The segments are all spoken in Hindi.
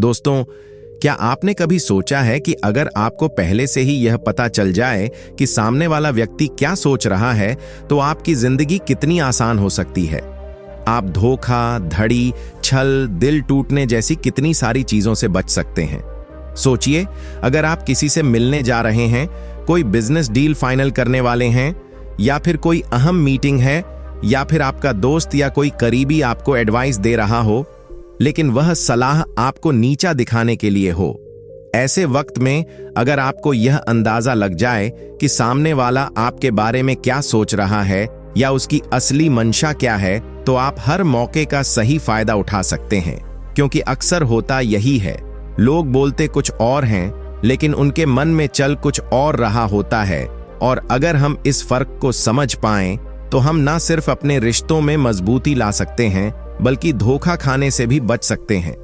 दोस्तों, क्या आपने कभी सोचा है कि अगर आपको पहले से ही यह पता चल जाए कि सामने वाला व्यक्ति क्या सोच रहा है, तो आपकी जिंदगी कितनी आसान हो सकती है। आप धोखा, धड़ी, छल, दिल टूटने जैसी कितनी सारी चीजों से बच सकते हैं। सोचिए, अगर आप किसी से मिलने जा रहे हैं, कोई बिजनेस डील फाइनल करने वाले हैं, या फिर कोई अहम मीटिंग है, या फिर आपका दोस्त या कोई करीबी आपको एडवाइस दे रहा हो, लेकिन वह सलाह आपको नीचा दिखाने के लिए हो। ऐसे वक्त में अगर आपको यह अंदाजा लग जाए कि सामने वाला आपके बारे में क्या सोच रहा है या उसकी असली मंशा क्या है, तो आप हर मौके का सही फायदा उठा सकते हैं। क्योंकि अक्सर होता यही है, लोग बोलते कुछ और हैं, लेकिन उनके मन में चल कुछ और रहा होता है। और अगर हम इस फर्क को समझ पाएं, तो हम ना सिर्फ अपने रिश्तों में मजबूती ला सकते हैं, बल्कि धोखा खाने से भी बच सकते हैं।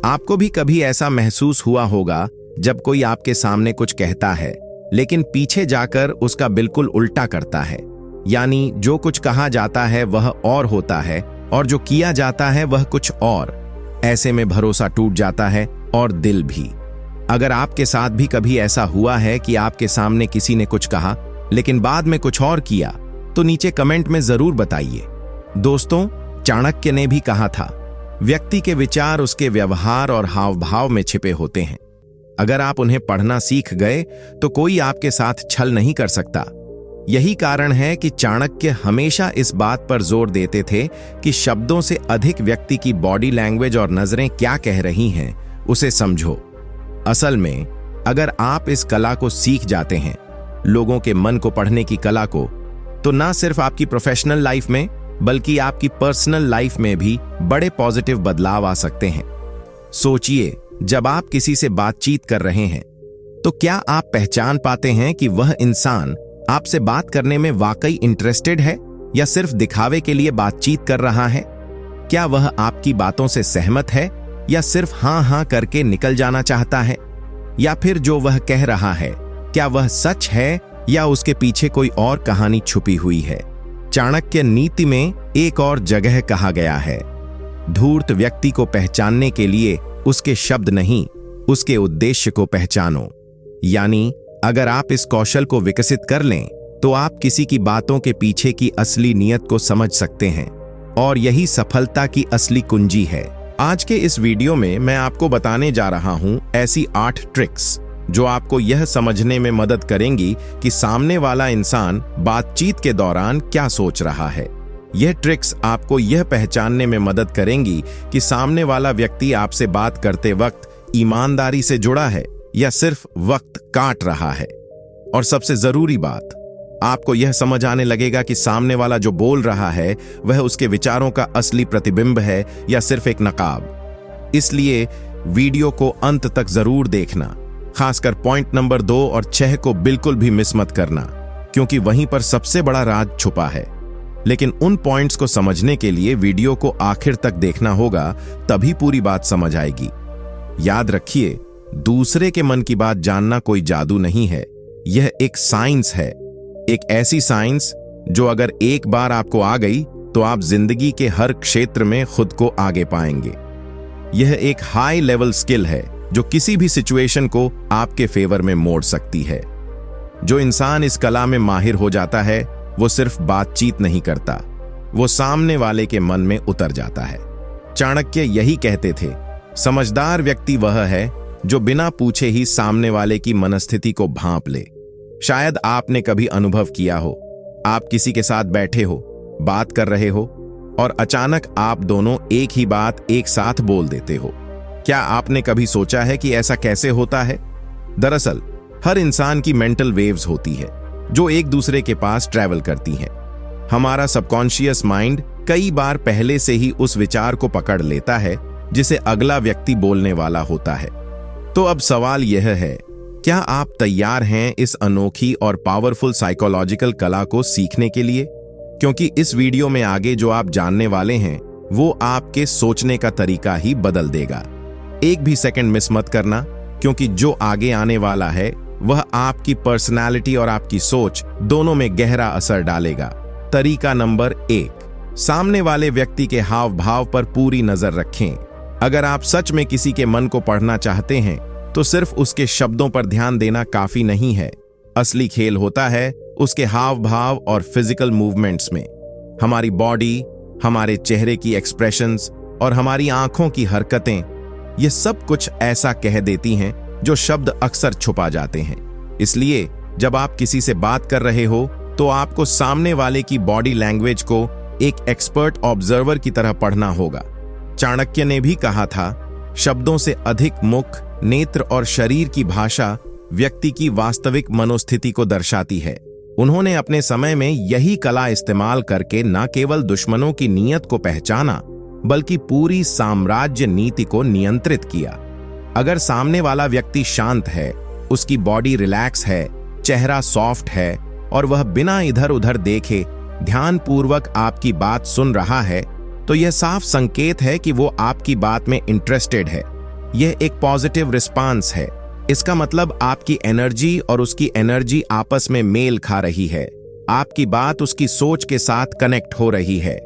आपको भी कभी ऐसा महसूस हुआ होगा जब कोई आपके सामने कुछ कहता है, लेकिन पीछे जाकर उसका बिल्कुल उल्टा करता है। यानी जो कुछ कहा जाता है वह और होता है, और जो किया जाता है वह कुछ और। ऐसे में भरोसा टूट जाता है और दिल भी। अगर आपके साथ भी कभी ऐसा हुआ है कि आपके सामने किसी ने कुछ कहा, लेकिन बाद में कुछ और किया, तो नीचे कमेंट में जरूर बताइए। दोस्तों, चाणक्य ने भी कहा था, व्यक्ति के विचार उसके व्यवहार और हाव भाव में छिपे होते हैं। अगर आप उन्हें पढ़ना सीख गए, तो कोई आपके साथ छल नहीं कर सकता। यही कारण है कि चाणक्य हमेशा इस बात पर जोर देते थे कि शब्दों से अधिक व्यक्ति की बॉडी लैंग्वेज और नजरें क्या कह रही हैं, उसे समझो। असल में अगर आप इस कला को सीख जाते हैं, लोगों के मन को पढ़ने की कला को, तो ना सिर्फ आपकी प्रोफेशनल लाइफ में, बल्कि आपकी पर्सनल लाइफ में भी बड़े पॉजिटिव बदलाव आ सकते हैं। सोचिए, जब आप किसी से बातचीत कर रहे हैं, तो क्या आप पहचान पाते हैं कि वह इंसान आपसे बात करने में वाकई इंटरेस्टेड है या सिर्फ दिखावे के लिए बातचीत कर रहा है? क्या वह आपकी बातों से सहमत है या सिर्फ हाँ हाँ करके निकल जाना चाहता है? या फिर जो वह कह रहा है, क्या वह सच है या उसके पीछे कोई और कहानी छुपी हुई है? चाणक्य नीति में एक और जगह कहा गया है, धूर्त व्यक्ति को पहचानने के लिए उसके शब्द नहीं, उसके उद्देश्य को पहचानो। यानी अगर आप इस कौशल को विकसित कर लें, तो आप किसी की बातों के पीछे की असली नीयत को समझ सकते हैं, और यही सफलता की असली कुंजी है। आज के इस वीडियो में मैं आपको बताने जा रहा हूं ऐसी 8 ट्रिक्स जो आपको यह समझने में मदद करेंगी कि सामने वाला इंसान बातचीत के दौरान क्या सोच रहा है। यह ट्रिक्स आपको यह पहचानने में मदद करेंगी कि सामने वाला व्यक्ति आपसे बात करते वक्त ईमानदारी से जुड़ा है या सिर्फ वक्त काट रहा है। और सबसे जरूरी बात, आपको यह समझ आने लगेगा कि सामने वाला जो बोल रहा है वह उसके विचारों का असली प्रतिबिंब है या सिर्फ एक नकाब। इसलिए वीडियो को अंत तक जरूर देखना, खासकर पॉइंट नंबर 2 और 6 को बिल्कुल भी मिस मत करना, क्योंकि वहीं पर सबसे बड़ा राज छुपा है। लेकिन उन पॉइंट्स को समझने के लिए वीडियो को आखिर तक देखना होगा, तभी पूरी बात समझ आएगी। याद रखिए, दूसरे के मन की बात जानना कोई जादू नहीं है, यह एक साइंस है। एक ऐसी साइंस जो अगर एक बार आपको आ गई, तो आप जिंदगी के हर क्षेत्र में खुद को आगे पाएंगे। यह एक हाई लेवल स्किल है जो किसी भी सिचुएशन को आपके फेवर में मोड़ सकती है। जो इंसान इस कला में माहिर हो जाता है, वो सिर्फ बातचीत नहीं करता, वो सामने वाले के मन में उतर जाता है। चाणक्य यही कहते थे, समझदार व्यक्ति वह है जो बिना पूछे ही सामने वाले की मनस्थिति को भांप ले। शायद आपने कभी अनुभव किया हो, आप किसी के साथ बैठे हो, बात कर रहे हो, और अचानक आप दोनों एक ही बात एक साथ बोल देते हो। क्या आपने कभी सोचा है कि ऐसा कैसे होता है? दरअसल हर इंसान की मेंटल वेव्स होती है जो एक दूसरे के पास ट्रैवल करती हैं। हमारा सबकॉन्शियस माइंड कई बार पहले से ही उस विचार को पकड़ लेता है जिसे अगला व्यक्ति बोलने वाला होता है। तो अब सवाल यह है, क्या आप तैयार हैं इस अनोखी और पावरफुल साइकोलॉजिकल कला को सीखने के लिए? क्योंकि इस वीडियो में आगे जो आप जानने वाले हैं, वो आपके सोचने का तरीका ही बदल देगा। एक भी सेकंड मिस मत करना, क्योंकि जो आगे आने वाला है वह आपकी पर्सनालिटी और आपकी सोच दोनों में गहरा असर डालेगा। तरीका नंबर 1, सामने वाले व्यक्ति के हाव भाव पर पूरी नजर रखें। अगर आप सच में किसी के मन को पढ़ना चाहते हैं तो सिर्फ उसके शब्दों पर ध्यान देना काफी नहीं है। असली खेल होता है उसके हाव भाव और फिजिकल मूवमेंट्स में। हमारी बॉडी, हमारे चेहरे की एक्सप्रेशंस और हमारी आंखों की हरकतें, ये सब कुछ ऐसा कह देती हैं जो शब्द अक्सर छुपा जाते हैं। इसलिए जब आप किसी से बात कर रहे हो तो आपको सामने वाले की बॉडी लैंग्वेज को एक एक्सपर्ट ऑब्जर्वर की तरह पढ़ना होगा। चाणक्य ने भी कहा था, शब्दों से अधिक मुख, नेत्र और शरीर की भाषा व्यक्ति की वास्तविक मनोस्थिति को दर्शाती है। उन्होंने अपने समय में यही कला इस्तेमाल करके न केवल दुश्मनों की नीयत को पहचाना बल्कि पूरी साम्राज्य नीति को नियंत्रित किया। अगर सामने वाला व्यक्ति शांत है, उसकी बॉडी रिलैक्स है, चेहरा सॉफ्ट है और वह बिना इधर उधर देखे ध्यानपूर्वक आपकी बात सुन रहा है, तो यह साफ संकेत है कि वो आपकी बात में इंटरेस्टेड है। यह एक पॉजिटिव रिस्पांस है। इसका मतलब आपकी एनर्जी और उसकी एनर्जी आपस में मेल खा रही है। आपकी बात उसकी सोच के साथ कनेक्ट हो रही है।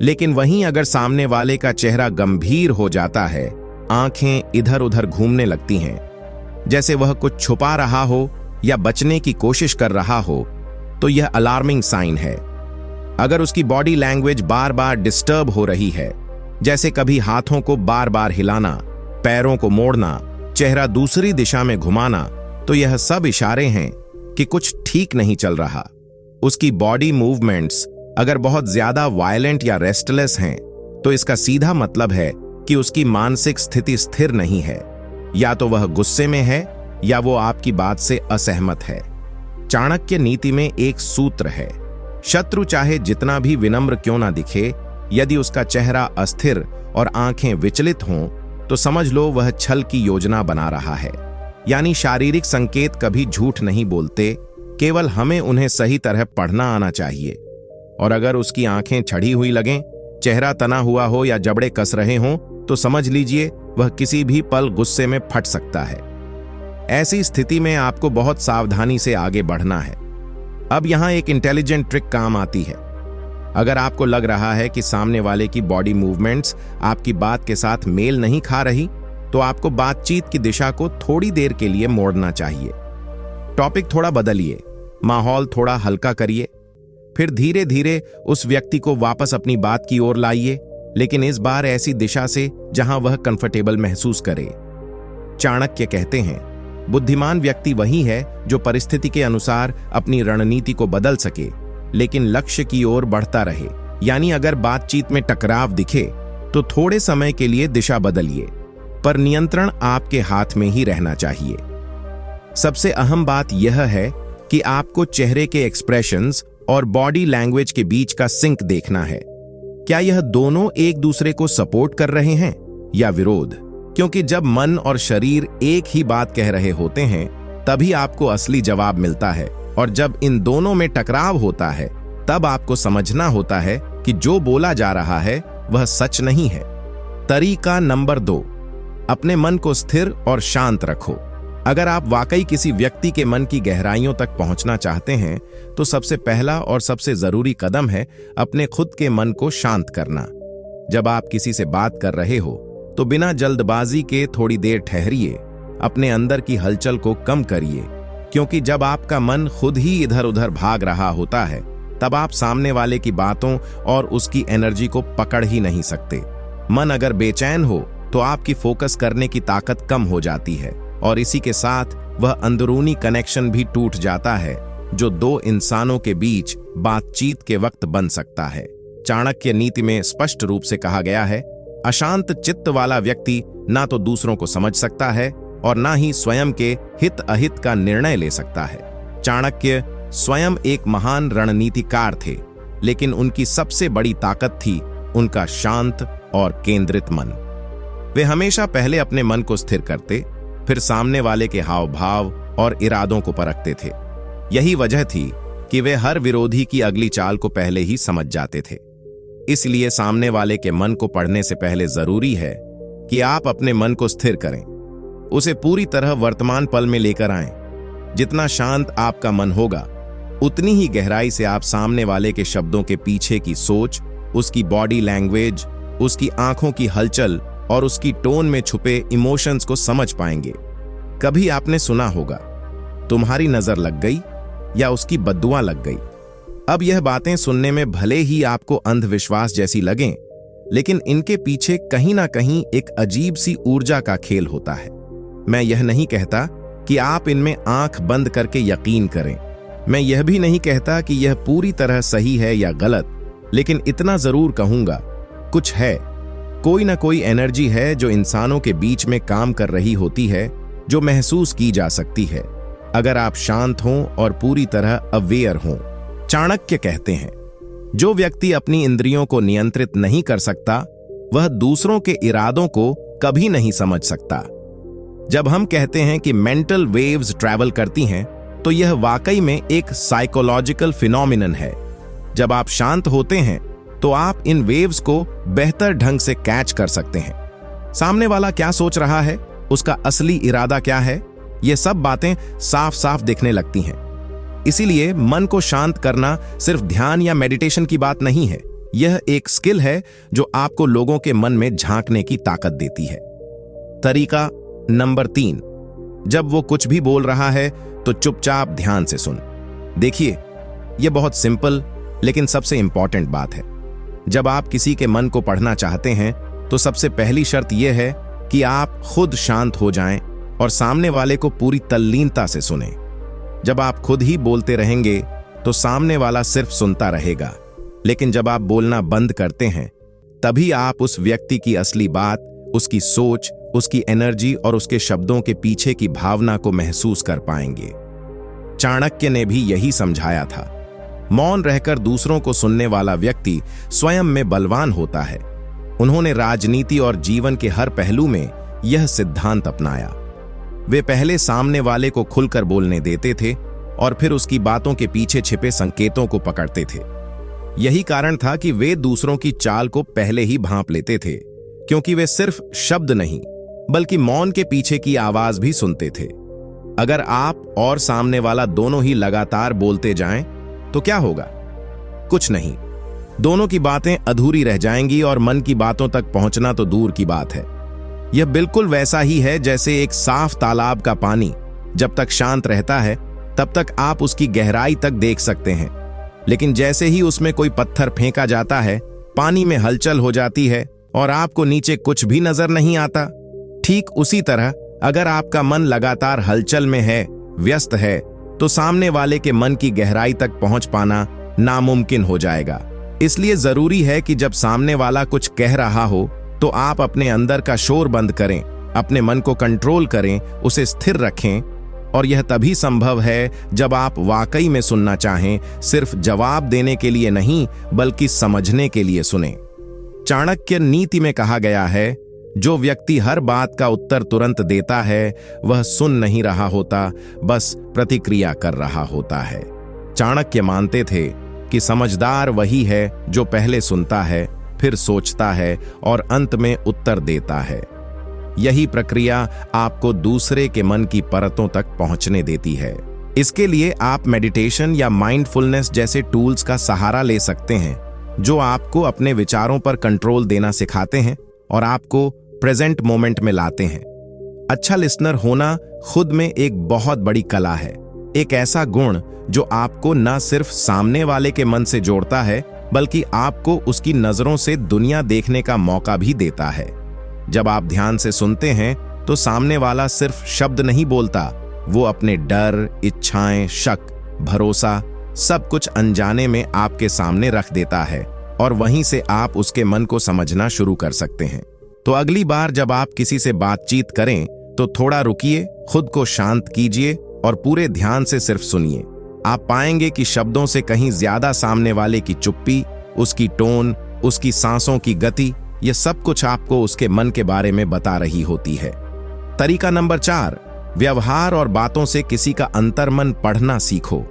लेकिन वहीं अगर सामने वाले का चेहरा गंभीर हो जाता है, आंखें इधर उधर घूमने लगती हैं, जैसे वह कुछ छुपा रहा हो या बचने की कोशिश कर रहा हो, तो यह अलार्मिंग साइन है। अगर उसकी बॉडी लैंग्वेज बार बार डिस्टर्ब हो रही है, जैसे कभी हाथों को बार बार हिलाना, पैरों को मोड़ना, चेहरा दूसरी दिशा में घुमाना, तो यह सब इशारे हैं कि कुछ ठीक नहीं चल रहा। उसकी बॉडी मूवमेंट्स अगर बहुत ज्यादा वायलेंट या रेस्टलेस हैं, तो इसका सीधा मतलब है कि उसकी मानसिक स्थिति स्थिर नहीं है। या तो वह गुस्से में है या वो आपकी बात से असहमत है। चाणक्य नीति में एक सूत्र है, शत्रु चाहे जितना भी विनम्र क्यों ना दिखे, यदि उसका चेहरा अस्थिर और आंखें विचलित हों तो समझ लो वह छल की योजना बना रहा है। यानी शारीरिक संकेत कभी झूठ नहीं बोलते, केवल हमें उन्हें सही तरह पढ़ना आना चाहिए। और अगर उसकी आंखें छड़ी हुई लगें, चेहरा तना हुआ हो या जबड़े कस रहे हों, तो समझ लीजिए वह किसी भी पल गुस्से में फट सकता है। ऐसी स्थिति में आपको बहुत सावधानी से आगे बढ़ना है। अब यहां एक इंटेलिजेंट ट्रिक काम आती है। अगर आपको लग रहा है कि सामने वाले की बॉडी मूवमेंट्स आपकी बात के साथ मेल नहीं खा रही, तो आपको बातचीत की दिशा को थोड़ी देर के लिए मोड़ना चाहिए। टॉपिक थोड़ा बदलिए, माहौल थोड़ा हल्का करिए, फिर धीरे धीरे उस व्यक्ति को वापस अपनी बात की ओर लाइए, लेकिन इस बार ऐसी दिशा से जहां वह कंफर्टेबल महसूस करे। चाणक्य कहते हैं, बुद्धिमान व्यक्ति वही है जो परिस्थिति के अनुसार अपनी रणनीति को बदल सके लेकिन लक्ष्य की ओर बढ़ता रहे। यानी अगर बातचीत में टकराव दिखे तो थोड़े समय के लिए दिशा बदलिए, पर नियंत्रण आपके हाथ में ही रहना चाहिए। सबसे अहम बात यह है कि आपको चेहरे के एक्सप्रेशंस और बॉडी लैंग्वेज के बीच का सिंक देखना है। क्या यह दोनों एक दूसरे को सपोर्ट कर रहे हैं या विरोध? क्योंकि जब मन और शरीर एक ही बात कह रहे होते हैं, तभी आपको असली जवाब मिलता है। और जब इन दोनों में टकराव होता है, तब आपको समझना होता है कि जो बोला जा रहा है वह सच नहीं है। तरीका नंबर 2, अपने मन को स्थिर और शांत रखो। अगर आप वाकई किसी व्यक्ति के मन की गहराइयों तक पहुंचना चाहते हैं, तो सबसे पहला और सबसे जरूरी कदम है अपने खुद के मन को शांत करना। जब आप किसी से बात कर रहे हो, तो बिना जल्दबाजी के थोड़ी देर ठहरिए, अपने अंदर की हलचल को कम करिए, क्योंकि जब आपका मन खुद ही इधर उधर भाग रहा होता है, तब आप सामने वाले की बातों और उसकी एनर्जी को पकड़ ही नहीं सकते। मन अगर बेचैन हो तो आपकी फोकस करने की ताकत कम हो जाती है और इसी के साथ वह अंदरूनी कनेक्शन भी टूट जाता है जो दो इंसानों के बीच बातचीत के वक्त बन सकता है। चाणक्य नीति में स्पष्ट रूप से कहा गया है, अशांत चित्त वाला व्यक्ति ना तो दूसरों को समझ सकता है और ना ही स्वयं के हित अहित का निर्णय ले सकता है। चाणक्य स्वयं एक महान रणनीतिकार थे, लेकिन उनकी सबसे बड़ी ताकत थी उनका शांत और केंद्रित मन। वे हमेशा पहले अपने मन को स्थिर करते, फिर सामने वाले के हाव भाव और इरादों को परखते थे। यही वजह थी कि वे हर विरोधी की अगली चाल को पहले ही समझ जाते थे। इसलिए सामने वाले के मन को पढ़ने से पहले जरूरी है कि आप अपने मन को स्थिर करें, उसे पूरी तरह वर्तमान पल में लेकर आएं। जितना शांत आपका मन होगा, उतनी ही गहराई से आप सामने वाले के शब्दों के पीछे की सोच, उसकी बॉडी लैंग्वेज, उसकी आंखों की हलचल और उसकी टोन में छुपे इमोशंस को समझ पाएंगे। कभी आपने सुना होगा, तुम्हारी नजर लग गई या उसकी बद्दुआ लग गई। अब यह बातें सुनने में भले ही आपको अंधविश्वास जैसी लगें, लेकिन इनके पीछे कहीं ना कहीं एक अजीब सी ऊर्जा का खेल होता है। मैं यह नहीं कहता कि आप इनमें आंख बंद करके यकीन करें। मैं यह भी नहीं कहता कि यह पूरी तरह सही है या गलत, लेकिन इतना जरूर कहूंगा, कुछ है, कोई ना कोई एनर्जी है जो इंसानों के बीच में काम कर रही होती है, जो महसूस की जा सकती है अगर आप शांत हों और पूरी तरह अवेयर हों। चाणक्य कहते हैं, जो व्यक्ति अपनी इंद्रियों को नियंत्रित नहीं कर सकता, वह दूसरों के इरादों को कभी नहीं समझ सकता। जब हम कहते हैं कि मेंटल वेव्स ट्रैवल करती हैं, तो यह वाकई में एक साइकोलॉजिकल फिनोमिनन है। जब आप शांत होते हैं तो आप इन वेव्स को बेहतर ढंग से कैच कर सकते हैं। सामने वाला क्या सोच रहा है, उसका असली इरादा क्या है, ये सब बातें साफ साफ दिखने लगती हैं। इसीलिए मन को शांत करना सिर्फ ध्यान या मेडिटेशन की बात नहीं है, यह एक स्किल है जो आपको लोगों के मन में झांकने की ताकत देती है। तरीका नंबर 3, जब वो कुछ भी बोल रहा है तो चुपचाप ध्यान से सुन। देखिए, यह बहुत सिंपल लेकिन सबसे इंपॉर्टेंट बात है। जब आप किसी के मन को पढ़ना चाहते हैं तो सबसे पहली शर्त यह है कि आप खुद शांत हो जाएं और सामने वाले को पूरी तल्लीनता से सुनें। जब आप खुद ही बोलते रहेंगे तो सामने वाला सिर्फ सुनता रहेगा, लेकिन जब आप बोलना बंद करते हैं, तभी आप उस व्यक्ति की असली बात, उसकी सोच, उसकी एनर्जी और उसके शब्दों के पीछे की भावना को महसूस कर पाएंगे। चाणक्य ने भी यही समझाया था। मौन रहकर दूसरों को सुनने वाला व्यक्ति स्वयं में बलवान होता है। उन्होंने राजनीति और जीवन के हर पहलू में यह सिद्धांत अपनाया। वे पहले सामने वाले को खुलकर बोलने देते थे और फिर उसकी बातों के पीछे छिपे संकेतों को पकड़ते थे। यही कारण था कि वे दूसरों की चाल को पहले ही भांप लेते थे, क्योंकि वे सिर्फ शब्द नहीं बल्कि मौन के पीछे की आवाज भी सुनते थे। अगर आप और सामने वाला दोनों ही लगातार बोलते जाएं, तो क्या होगा? कुछ नहीं। दोनों की बातें अधूरी रह जाएंगी और मन की बातों तक पहुंचना तो दूर की बात है। यह बिल्कुल वैसा ही है जैसे एक साफ तालाब का पानी जब तक शांत रहता है तब तक आप उसकी गहराई तक देख सकते हैं, लेकिन जैसे ही उसमें कोई पत्थर फेंका जाता है, पानी में हलचल हो जाती है और आपको नीचे कुछ भी नजर नहीं आता। ठीक उसी तरह अगर आपका मन लगातार हलचल में है, व्यस्त है, तो सामने वाले के मन की गहराई तक पहुंच पाना नामुमकिन हो जाएगा। इसलिए जरूरी है कि जब सामने वाला कुछ कह रहा हो तो आप अपने अंदर का शोर बंद करें, अपने मन को कंट्रोल करें, उसे स्थिर रखें। और यह तभी संभव है जब आप वाकई में सुनना चाहें, सिर्फ जवाब देने के लिए नहीं बल्कि समझने के लिए सुने। चाणक्य नीति में कहा गया है, जो व्यक्ति हर बात का उत्तर तुरंत देता है वह सुन नहीं रहा होता, बस प्रतिक्रिया कर रहा होता है। चाणक्य मानते थे कि समझदार वही है जो पहले सुनता है, फिर सोचता है और अंत में उत्तर देता है। यही प्रक्रिया आपको दूसरे के मन की परतों तक पहुंचने देती है। इसके लिए आप मेडिटेशन या माइंडफुलनेस जैसे टूल्स का सहारा ले सकते हैं, जो आपको अपने विचारों पर कंट्रोल देना सिखाते हैं और आपको प्रेजेंट मोमेंट में लाते हैं। अच्छा लिसनर होना खुद में एक बहुत बड़ी कला है, एक ऐसा गुण जो आपको न सिर्फ सामने वाले के मन से जोड़ता है बल्कि आपको उसकी नजरों से दुनिया देखने का मौका भी देता है। जब आप ध्यान से सुनते हैं तो सामने वाला सिर्फ शब्द नहीं बोलता, वो अपने डर, इच्छाएं, शक, भरोसा सब कुछ अनजाने में आपके सामने रख देता है और वहीं से आप उसके मन को समझना शुरू कर सकते हैं। तो अगली बार जब आप किसी से बातचीत करें तो थोड़ा रुकिए, खुद को शांत कीजिए और पूरे ध्यान से सिर्फ सुनिए। आप पाएंगे कि शब्दों से कहीं ज्यादा सामने वाले की चुप्पी, उसकी टोन, उसकी सांसों की गति, यह सब कुछ आपको उसके मन के बारे में बता रही होती है। तरीका नंबर 4, व्यवहार और बातों से किसी का अंतर्मन पढ़ना सीखो।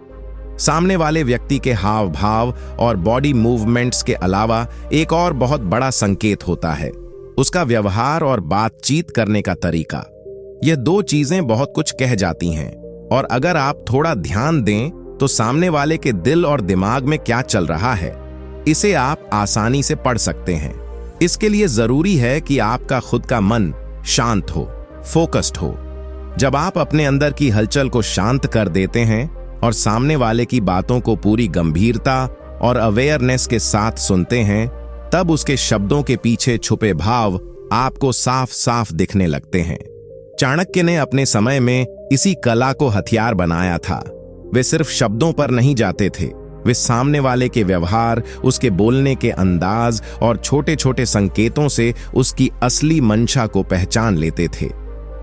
सामने वाले व्यक्ति के हाव भाव और बॉडी मूवमेंट्स के अलावा एक और बहुत बड़ा संकेत होता है, उसका व्यवहार और बातचीत करने का तरीका। यह दो चीजें बहुत कुछ कह जाती हैं और अगर आप थोड़ा ध्यान दें तो सामने वाले के दिल और दिमाग में क्या चल रहा है, इसे आप आसानी से पढ़ सकते हैं। इसके लिए जरूरी है कि आपका खुद का मन शांत हो, फोकस्ड हो। जब आप अपने अंदर की हलचल को शांत कर देते हैं और सामने वाले की बातों को पूरी गंभीरता और अवेयरनेस के साथ सुनते हैं, तब उसके शब्दों के पीछे छुपे भाव आपको साफ साफ दिखने लगते हैं। चाणक्य ने अपने समय में इसी कला को हथियार बनाया था। वे सिर्फ शब्दों पर नहीं जाते थे, वे सामने वाले के व्यवहार, उसके बोलने के अंदाज और छोटे छोटे संकेतों से उसकी असली मंशा को पहचान लेते थे।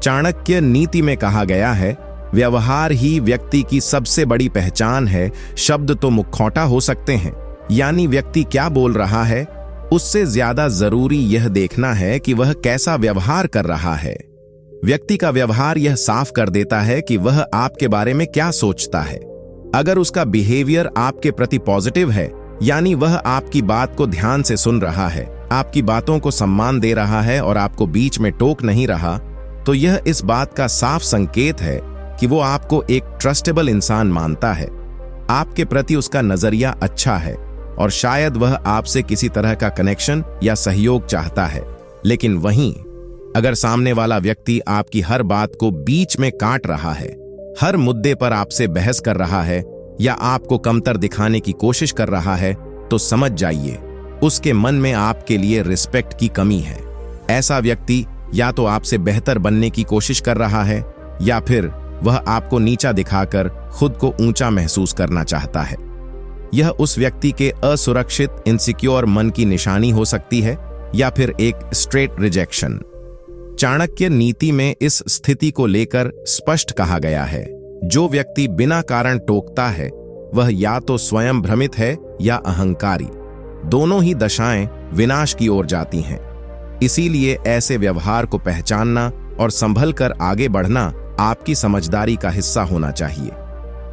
चाणक्य नीति में कहा गया है, व्यवहार ही व्यक्ति की सबसे बड़ी पहचान है। शब्द तो मुखौटा हो सकते हैं, यानी व्यक्ति क्या बोल रहा है, उससे ज्यादा जरूरी यह देखना है कि वह कैसा व्यवहार कर रहा है। व्यक्ति का व्यवहार यह साफ कर देता है कि वह आपके बारे में क्या सोचता है। अगर उसका बिहेवियर आपके प्रति पॉजिटिव है, यानी वह आपकी बात को ध्यान से सुन रहा है, आपकी बातों को सम्मान दे रहा है और आपको बीच में टोक नहीं रहा, तो यह इस बात का साफ संकेत है कि वो आपको एक ट्रस्टेबल इंसान मानता है। आपके प्रति उसका नजरिया अच्छा है और शायद वह आपसे किसी तरह का कनेक्शन या सहयोग चाहता है। लेकिन वहीं अगर सामने वाला व्यक्ति आपकी हर बात को बीच में काट रहा है, हर मुद्दे पर आपसे बहस कर रहा है या आपको कमतर दिखाने की कोशिश कर रहा है, तो समझ जाइए उसके मन में आपके लिए रिस्पेक्ट की कमी है। ऐसा व्यक्ति या तो आपसे बेहतर बनने की कोशिश कर रहा है या फिर वह आपको नीचा दिखाकर खुद को ऊंचा महसूस करना चाहता है। यह उस व्यक्ति के असुरक्षित, इनसिक्योर मन की निशानी हो सकती है या फिर एक स्ट्रेट रिजेक्शन। चाणक्य नीति में इस स्थिति को लेकर स्पष्ट कहा गया है, जो व्यक्ति बिना कारण टोकता है वह या तो स्वयं भ्रमित है या अहंकारी। दोनों ही दशाएं विनाश की ओर जाती हैं। इसीलिए ऐसे व्यवहार को पहचानना और संभल कर आगे बढ़ना आपकी समझदारी का हिस्सा होना चाहिए।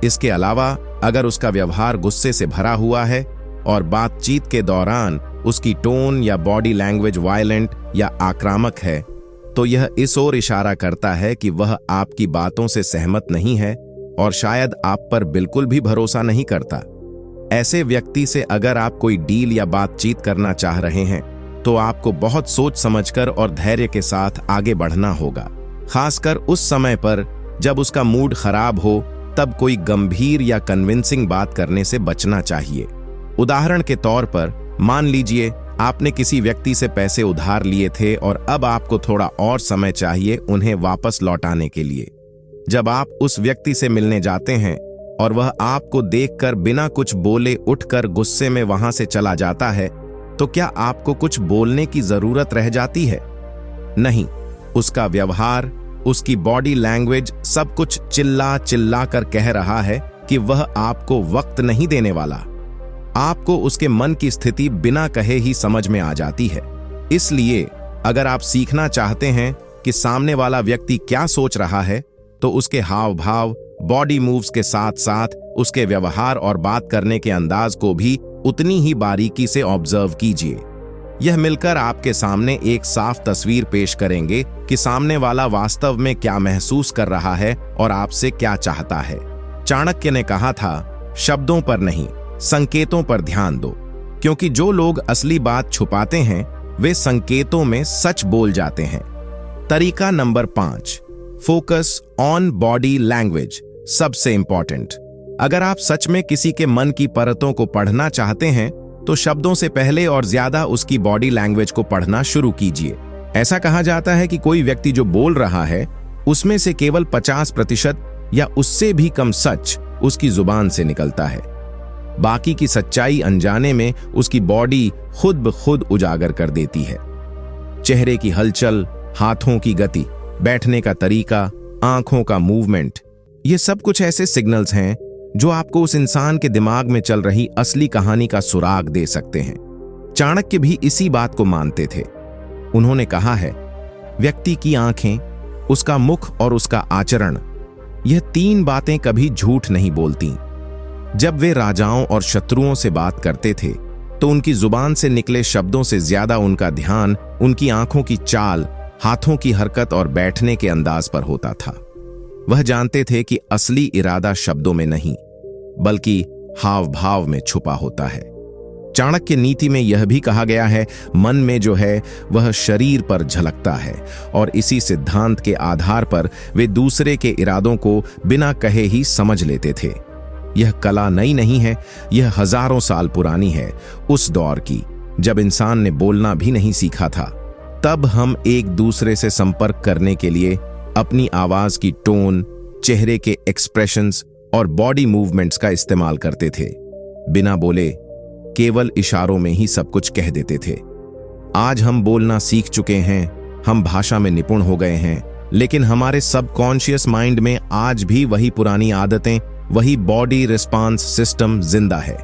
इसके अलावा अगर उसका व्यवहार गुस्से से भरा हुआ है और बातचीत के दौरान उसकी टोन या बॉडी लैंग्वेज वायलेंट या आक्रामक है, तो यह इस ओर इशारा करता है कि वह आपकी बातों से सहमत नहीं है और शायद आप पर बिल्कुल भी भरोसा नहीं करता। ऐसे व्यक्ति से अगर आप कोई डील या बातचीत करना चाह रहे हैं, तो आपको बहुत सोच समझकर और धैर्य के साथ आगे बढ़ना होगा। खासकर उस समय पर जब उसका मूड खराब हो, तब कोई गंभीर या कन्विंसिंग बात करने से बचना चाहिए। उदाहरण के तौर पर मान लीजिए आपने किसी व्यक्ति से पैसे उधार लिए थे और अब आपको थोड़ा और समय चाहिए उन्हें वापस लौटाने के लिए। जब आप उस व्यक्ति से मिलने जाते हैं और वह आपको देखकर बिना कुछ बोले उठकर गुस्से में वहां से चला जाता है, तो क्या आपको कुछ बोलने की जरूरत रह जाती है? नहीं। उसका व्यवहार, उसकी बॉडी लैंग्वेज सब कुछ चिल्ला चिल्ला कर कह रहा है कि वह आपको वक्त नहीं देने वाला। आपको उसके मन की स्थिति बिना कहे ही समझ में आ जाती है। इसलिए अगर आप सीखना चाहते हैं कि सामने वाला व्यक्ति क्या सोच रहा है, तो उसके हाव भाव, बॉडी मूव्स के साथ साथ उसके व्यवहार और बात करने के अंदाज को भी उतनी ही बारीकी से ऑब्जर्व कीजिए। यह मिलकर आपके सामने एक साफ तस्वीर पेश करेंगे कि सामने वाला वास्तव में क्या महसूस कर रहा है और आपसे क्या चाहता है। चाणक्य ने कहा था, शब्दों पर नहीं, संकेतों पर ध्यान दो, क्योंकि जो लोग असली बात छुपाते हैं वे संकेतों में सच बोल जाते हैं। तरीका number 5, focus on body language. सबसे इंपॉर्टेंट, अगर आप सच में किसी के मन की परतों को पढ़ना चाहते हैं, तो शब्दों से पहले और ज्यादा उसकी बॉडी लैंग्वेज को पढ़ना शुरू कीजिए। ऐसा कहा जाता है कि कोई व्यक्ति जो बोल रहा है, उसमें से केवल 50% या उससे भी कम सच उसकी जुबान से निकलता है। बाकी की सच्चाई अनजाने में उसकी बॉडी खुद ब खुद उजागर कर देती है। चेहरे की हलचल, हाथों की गति, बैठने का तरीका, आंखों का मूवमेंट, ये सब कुछ ऐसे सिग्नल्स हैं जो आपको उस इंसान के दिमाग में चल रही असली कहानी का सुराग दे सकते हैं। चाणक्य भी इसी बात को मानते थे। उन्होंने कहा है, व्यक्ति की आंखें, उसका मुख और उसका आचरण, यह 3 बातें कभी झूठ नहीं बोलती। जब वे राजाओं और शत्रुओं से बात करते थे, तो उनकी जुबान से निकले शब्दों से ज्यादा उनका ध्यान उनकी आंखों की चाल, हाथों की हरकत और बैठने के अंदाज पर होता था। वह जानते थे कि असली इरादा शब्दों में नहीं, बल्कि हाव भाव में छुपा होता है। चाणक्य नीति में यह भी कहा गया है, मन में जो है वह शरीर पर झलकता है, और इसी सिद्धांत के आधार पर वे दूसरे के इरादों को बिना कहे ही समझ लेते थे। यह कला नई नहीं है, यह हजारों साल पुरानी है, उस दौर की जब इंसान ने बोलना भी नहीं सीखा था। तब हम एक दूसरे से संपर्क करने के लिए अपनी आवाज की टोन, चेहरे के एक्सप्रेशंस और बॉडी मूवमेंट्स का इस्तेमाल करते थे। बिना बोले केवल इशारों में ही सब कुछ कह देते थे। आज हम बोलना सीख चुके हैं, हम भाषा में निपुण हो गए हैं, लेकिन हमारे सबकॉन्शियस माइंड में आज भी वही पुरानी आदतें, वही बॉडी रिस्पॉन्स सिस्टम जिंदा है।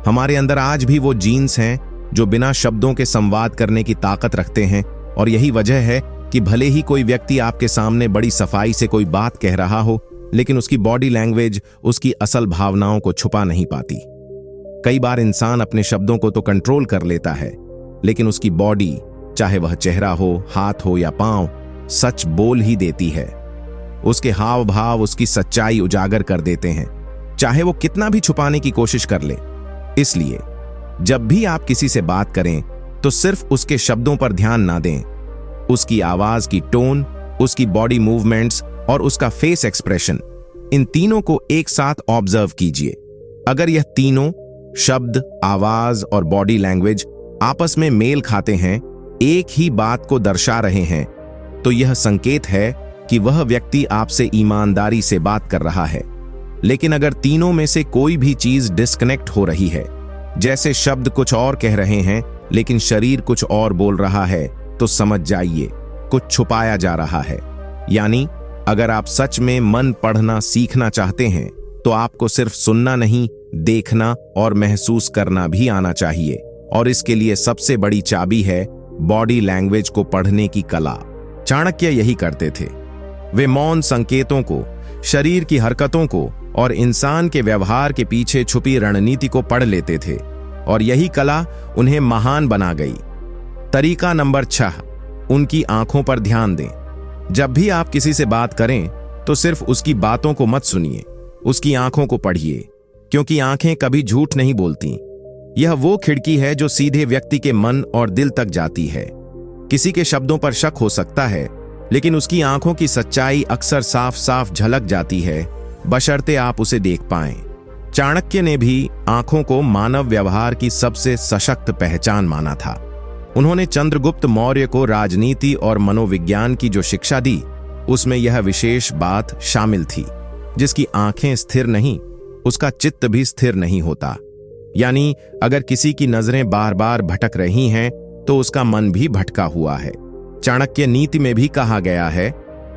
हमारे अंदर आज भी वो जीन्स हैं जो बिना शब्दों के संवाद करने की ताकत रखते हैं, और यही वजह है कि भले ही कोई व्यक्ति आपके सामने बड़ी सफाई से कोई बात कह रहा हो, लेकिन उसकी बॉडी लैंग्वेज उसकी असल भावनाओं को छुपा नहीं पाती। कई बार इंसान अपने शब्दों को तो कंट्रोल कर लेता है, लेकिन उसकी बॉडी, चाहे वह चेहरा हो, हाथ हो या पांव, सच बोल ही देती है। उसके हाव भाव उसकी सच्चाई उजागर कर देते हैं, चाहे वो कितना भी छुपाने की कोशिश कर ले। इसलिए जब भी आप किसी से बात करें तो सिर्फ उसके शब्दों पर ध्यान ना दें, उसकी आवाज की टोन, उसकी बॉडी मूवमेंट्स और उसका फेस एक्सप्रेशन, इन तीनों को एक साथ ऑब्जर्व कीजिए। अगर यह तीनों शब्द, आवाज और बॉडी लैंग्वेज आपस में मेल खाते हैं, एक ही बात को दर्शा रहे हैं, तो यह संकेत है कि वह व्यक्ति आपसे ईमानदारी से बात कर रहा है। लेकिन अगर तीनों में से कोई भी चीज डिस्कनेक्ट हो रही है, जैसे शब्द कुछ और कह रहे हैं लेकिन शरीर कुछ और बोल रहा है, तो समझ जाइए कुछ छुपाया जा रहा है। यानी अगर आप सच में मन पढ़ना सीखना चाहते हैं तो आपको सिर्फ सुनना नहीं, देखना और महसूस करना भी आना चाहिए, और इसके लिए सबसे बड़ी चाबी है बॉडी लैंग्वेज को पढ़ने की कला। चाणक्य यही करते थे। वे मौन संकेतों को, शरीर की हरकतों को और इंसान के व्यवहार के पीछे छुपी रणनीति को पढ़ लेते थे, और यही कला उन्हें महान बना गई। तरीका नंबर 6, उनकी आंखों पर ध्यान दें। जब भी आप किसी से बात करें तो सिर्फ उसकी बातों को मत सुनिए, उसकी आंखों को पढ़िए, क्योंकि आंखें कभी झूठ नहीं बोलती। यह वो खिड़की है जो सीधे व्यक्ति के मन और दिल तक जाती है। किसी के शब्दों पर शक हो सकता है, लेकिन उसकी आंखों की सच्चाई अक्सर साफ साफ झलक जाती है, बशर्ते आप उसे देख पाएं। चाणक्य ने भी आंखों को मानव व्यवहार की सबसे सशक्त पहचान माना था। उन्होंने चंद्रगुप्त मौर्य को राजनीति और मनोविज्ञान की जो शिक्षा दी, उसमें यह विशेष बात शामिल थी, जिसकी आंखें स्थिर नहीं, उसका चित्त भी स्थिर नहीं होता। यानी अगर किसी की नजरें बार बार भटक रही हैं तो उसका मन भी भटका हुआ है। चाणक्य नीति में भी कहा गया है,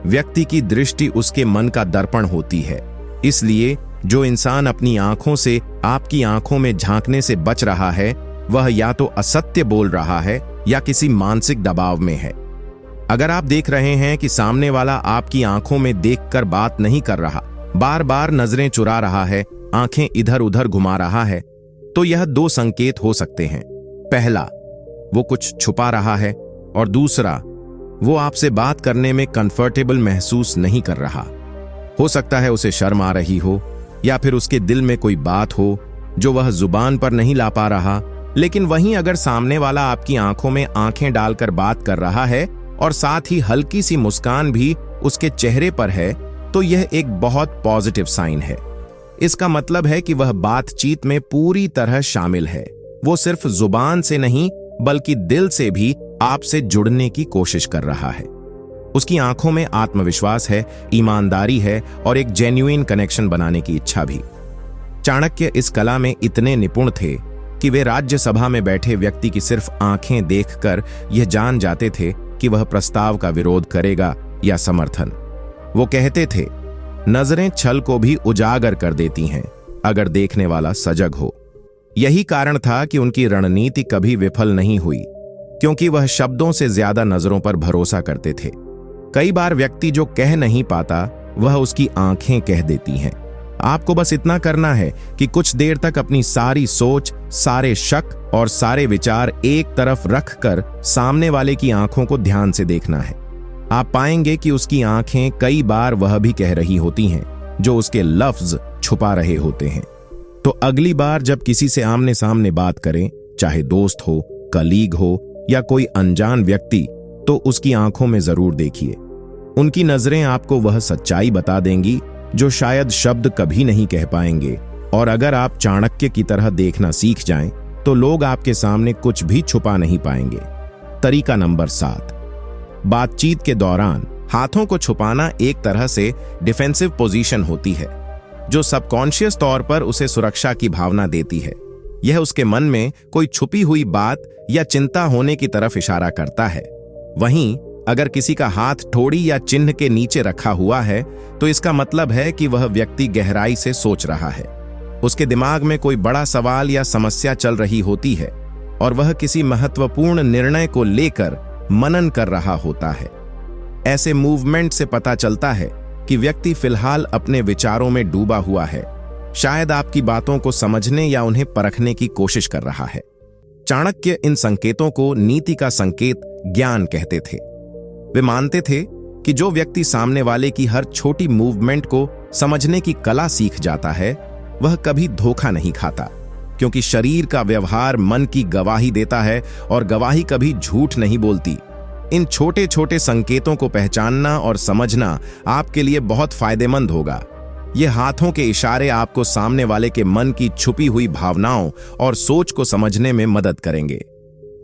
व्यक्ति की दृष्टि उसके मन का दर्पण होती है। इसलिए जो इंसान अपनी आंखों से आपकी आंखों में झांकने से बच रहा है, वह या तो असत्य बोल रहा है या किसी मानसिक दबाव में है। अगर आप देख रहे हैं कि सामने वाला आपकी आंखों में देखकर बात नहीं कर रहा, बार बार नजरें चुरा रहा है, आंखें इधर उधर घुमा रहा है, तो यह 2 संकेत हो सकते हैं। पहला, वो कुछ छुपा रहा है, और दूसरा, वो आपसे बात करने में कंफर्टेबल महसूस नहीं कर रहा। हो सकता है उसे शर्म आ रही हो, या फिर उसके दिल में कोई बात हो जो वह जुबान पर नहीं ला पा रहा। लेकिन वहीं अगर सामने वाला आपकी आंखों में आंखें डालकर बात कर रहा है और साथ ही हल्की सी मुस्कान भी उसके चेहरे पर है, तो यह एक बहुत पॉजिटिव साइन है। इसका मतलब है कि वह बातचीत में पूरी तरह शामिल है। वो सिर्फ जुबान से नहीं बल्कि दिल से भी आपसे जुड़ने की कोशिश कर रहा है। उसकी आंखों में आत्मविश्वास है, ईमानदारी है और एक जेन्युइन कनेक्शन बनाने की इच्छा भी। चाणक्य इस कला में इतने निपुण थे कि वे राज्यसभा में बैठे व्यक्ति की सिर्फ आंखें देखकर यह जान जाते थे कि वह प्रस्ताव का विरोध करेगा या समर्थन। वो कहते थे, नजरें छल को भी उजागर कर देती हैं अगर देखने वाला सजग हो। यही कारण था कि उनकी रणनीति कभी विफल नहीं हुई, क्योंकि वह शब्दों से ज्यादा नजरों पर भरोसा करते थे। कई बार व्यक्ति जो कह नहीं पाता, वह उसकी आंखें कह देती हैं। आपको बस इतना करना है कि कुछ देर तक अपनी सारी सोच, सारे शक और सारे विचार एक तरफ रखकर सामने वाले की आंखों को ध्यान से देखना है। आप पाएंगे कि उसकी आंखें कई बार वह भी कह रही होती हैं जो उसके लफ्ज छुपा रहे होते हैं। तो अगली बार जब किसी से आमने सामने बात करें, चाहे दोस्त हो, कलीग हो या कोई अनजान व्यक्ति, तो उसकी आंखों में जरूर देखिए। उनकी नजरें आपको वह सच्चाई बता देंगी जो शायद शब्द कभी नहीं कह पाएंगे। और अगर आप चाणक्य की तरह देखना सीख जाएं, तो लोग आपके सामने कुछ भी छुपा नहीं पाएंगे। तरीका नंबर 7, बातचीत के दौरान हाथों को छुपाना एक तरह से डिफेंसिव पोजीशन होती है, जो सबकॉन्शियस तौर पर उसे सुरक्षा की भावना देती है। यह उसके मन में कोई छुपी हुई बात या चिंता होने की तरफ इशारा करता है। वहीं अगर किसी का हाथ ठोड़ी या चिन्ह के नीचे रखा हुआ है, तो इसका मतलब है कि वह व्यक्ति गहराई से सोच रहा है। उसके दिमाग में कोई बड़ा सवाल या समस्या चल रही होती है और वह किसी महत्वपूर्ण निर्णय को लेकर मनन कर रहा होता है। ऐसे मूवमेंट से पता चलता है कि व्यक्ति फिलहाल अपने विचारों में डूबा हुआ है, शायद आपकी बातों को समझने या उन्हें परखने की कोशिश कर रहा है। चाणक्य इन संकेतों को नीति का संकेत ज्ञान कहते थे। वे मानते थे कि जो व्यक्ति सामने वाले की हर छोटी मूवमेंट को समझने की कला सीख जाता है, वह कभी धोखा नहीं खाता, क्योंकि शरीर का व्यवहार मन की गवाही देता है और गवाही कभी झूठ नहीं बोलती। इन छोटे छोटे संकेतों को पहचानना और समझना आपके लिए बहुत फायदेमंद होगा। ये हाथों के इशारे आपको सामने वाले के मन की छुपी हुई भावनाओं और सोच को समझने में मदद करेंगे।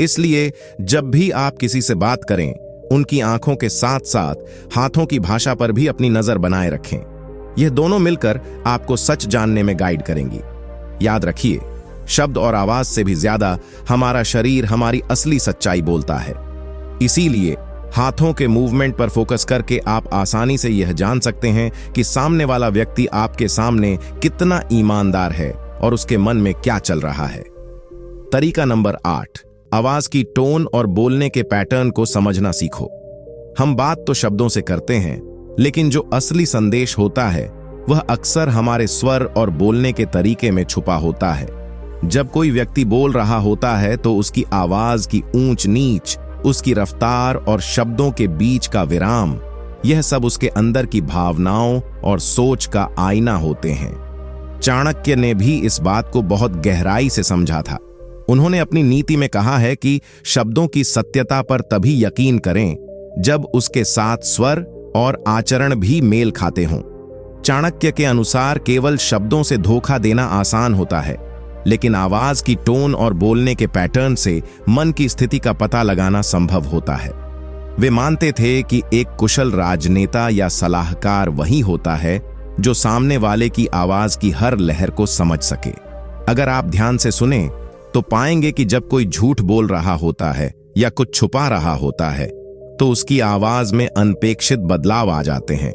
इसलिए जब भी आप किसी से बात करें, उनकी आंखों के साथ साथ हाथों की भाषा पर भी अपनी नजर बनाए रखें। यह दोनों मिलकर आपको सच जानने में गाइड करेंगी। याद रखिए, शब्द और आवाज से भी ज्यादा हमारा शरीर हमारी असली सच्चाई बोलता है। इसीलिए हाथों के मूवमेंट पर फोकस करके आप आसानी से यह जान सकते हैं कि सामने वाला व्यक्ति आपके सामने कितना ईमानदार है और उसके मन में क्या चल रहा है। तरीका नंबर 8, आवाज की टोन और बोलने के पैटर्न को समझना सीखो। हम बात तो शब्दों से करते हैं, लेकिन जो असली संदेश होता है वह अक्सर हमारे स्वर और बोलने के तरीके में छुपा होता है। जब कोई व्यक्ति बोल रहा होता है तो उसकी आवाज की ऊंच नीच, उसकी रफ्तार और शब्दों के बीच का विराम, यह सब उसके अंदर की भावनाओं और सोच का आईना होते हैं। चाणक्य ने भी इस बात को बहुत गहराई से समझा था। उन्होंने अपनी नीति में कहा है कि शब्दों की सत्यता पर तभी यकीन करें जब उसके साथ स्वर और आचरण भी मेल खाते हों। चाणक्य के अनुसार केवल शब्दों से धोखा देना आसान होता है, लेकिन आवाज की टोन और बोलने के पैटर्न से मन की स्थिति का पता लगाना संभव होता है। वे मानते थे कि एक कुशल राजनेता या सलाहकार वही होता है जो सामने वाले की आवाज की हर लहर को समझ सके। अगर आप ध्यान से सुने तो पाएंगे कि जब कोई झूठ बोल रहा होता है या कुछ छुपा रहा होता है, तो उसकी आवाज में अनपेक्षित बदलाव आ जाते हैं।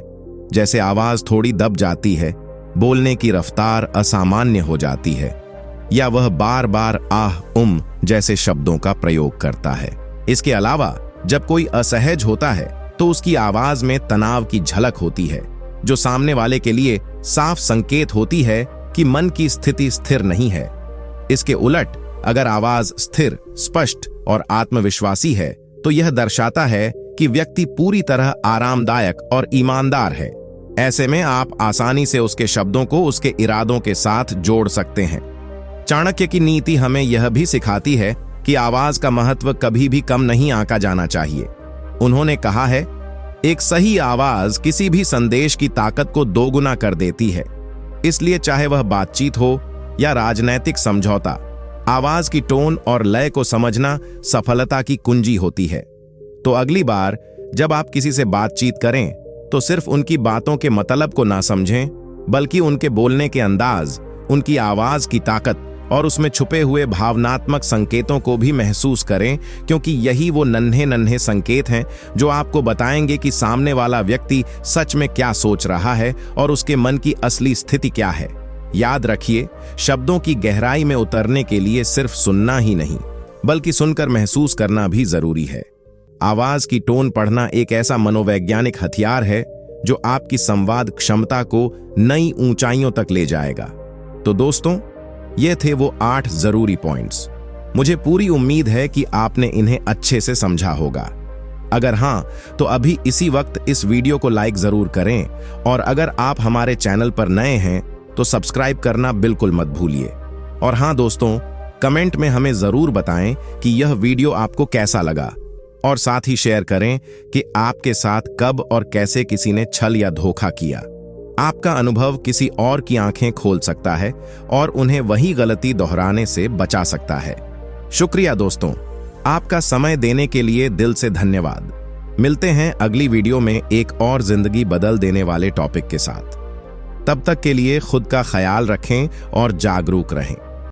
जैसे आवाज थोड़ी दब जाती है, बोलने की रफ्तार असामान्य हो जाती है, या वह बार बार आह जैसे शब्दों का प्रयोग करता है। इसके अलावा जब कोई असहज होता है तो उसकी आवाज में तनाव की झलक होती है, जो सामने वाले के लिए साफ संकेत होती है कि मन की स्थिति स्थिर नहीं है। इसके उलट अगर आवाज स्थिर, स्पष्ट और आत्मविश्वासी है, तो यह दर्शाता है कि व्यक्ति पूरी तरह आरामदायक और ईमानदार है। ऐसे में आप आसानी से उसके शब्दों को उसके इरादों के साथ जोड़ सकते हैं। चाणक्य की नीति हमें यह भी सिखाती है कि आवाज का महत्व कभी भी कम नहीं आंका जाना चाहिए। उन्होंने कहा है, एक सही आवाज किसी भी संदेश की ताकत को दोगुना कर देती है। इसलिए चाहे वह बातचीत हो या राजनैतिक समझौता, आवाज की टोन और लय को समझना सफलता की कुंजी होती है। तो अगली बार जब आप किसी से बातचीत करें, तो सिर्फ उनकी बातों के मतलब को ना समझें, बल्कि उनके बोलने के अंदाज, उनकी आवाज की ताकत और उसमें छुपे हुए भावनात्मक संकेतों को भी महसूस करें, क्योंकि यही वो नन्हे नन्हे संकेत हैं जो आपको बताएंगे कि सामने वाला व्यक्ति सच में क्या सोच रहा है और उसके मन की असली स्थिति क्या है। याद रखिए, शब्दों की गहराई में उतरने के लिए सिर्फ सुनना ही नहीं, बल्कि सुनकर महसूस करना भी जरूरी है। आवाज की टोन पढ़ना एक ऐसा मनोवैज्ञानिक हथियार है जो आपकी संवाद क्षमता को नई ऊंचाइयों तक ले जाएगा। तो दोस्तों, ये थे वो 8 जरूरी पॉइंट्स। मुझे पूरी उम्मीद है कि आपने इन्हें अच्छे से समझा होगा। अगर हाँ, तो अभी इसी वक्त इस वीडियो को लाइक जरूर करें, और अगर आप हमारे चैनल पर नए हैं तो सब्सक्राइब करना बिल्कुल मत भूलिए। और हाँ दोस्तों, कमेंट में हमें जरूर बताएं कि यह वीडियो आपको कैसा लगा, और साथ ही शेयर करें कि आपके साथ कब और कैसे किसी ने छल या धोखा किया। आपका अनुभव किसी और की आंखें खोल सकता है और उन्हें वही गलती दोहराने से बचा सकता है। शुक्रिया दोस्तों, आपका समय देने के लिए दिल से धन्यवाद। मिलते हैं अगली वीडियो में एक और जिंदगी बदल देने वाले टॉपिक के साथ। तब तक के लिए खुद का ख्याल रखें और जागरूक रहें।